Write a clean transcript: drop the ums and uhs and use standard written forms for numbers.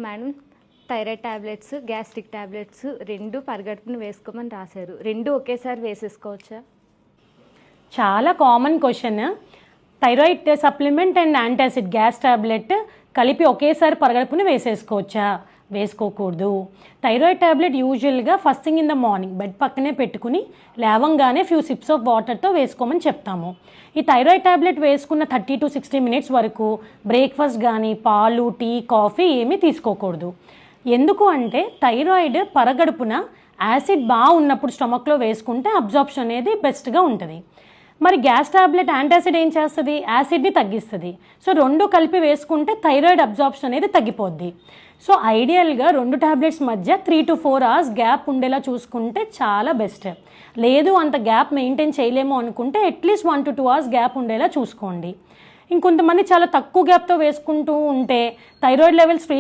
Madam, thyroid tablets, gastric tablets రెండు పరగడుపున వేసుకోమని రాశారు. రెండు ఒకేసారి వేసేసుకోవచ్చా? చాలా common question. Thyroid supplement and antacid gas tablet కలిపి ఒకేసారి పరగడుపున వేసేసుకోవచ్చా? వేసుకోకూడదు. థైరాయిడ్ టాబ్లెట్ యూజువల్గా first thing in the morning bed పక్కనే పెట్టుకుని లేవంగానే ఫ్యూ సిప్స్ ఆఫ్ వాటర్తో వేసుకోమని చెప్తాము. ఈ థైరాయిడ్ టాబ్లెట్ వేసుకున్న 30 to 60 minutes వరకు బ్రేక్ఫాస్ట్ కానీ పాలు, టీ, కాఫీ ఏమీ తీసుకోకూడదు. ఎందుకు అంటే థైరాయిడ్ పరగడుపున యాసిడ్ బాగా ఉన్నప్పుడు స్టమక్లో వేసుకుంటే అబ్జార్ప్షన్ అనేది బెస్ట్గా ఉంటుంది. మరి గ్యాస్ టాబ్లెట్ యాంటాసిడ్ ఏం చేస్తుంది? యాసిడ్ని తగ్గిస్తుంది. సో రెండు కలిపి వేసుకుంటే థైరాయిడ్ అబ్జార్ప్షన్ అనేది తగ్గిపోద్ది. సో ఐడియల్గా రెండు టాబ్లెట్స్ మధ్య 3 to 4 hours గ్యాప్ ఉండేలా చూసుకుంటే చాలా బెస్ట్. లేదు అంత గ్యాప్ మెయింటైన్ చేయలేము అనుకుంటే అట్లీస్ట్ 1 to 2 hours గ్యాప్ ఉండేలా చూసుకోండి. ఇంకొంతమంది చాలా తక్కువ గ్యాప్తో వేసుకుంటూ ఉంటే థైరాయిడ్ లెవెల్స్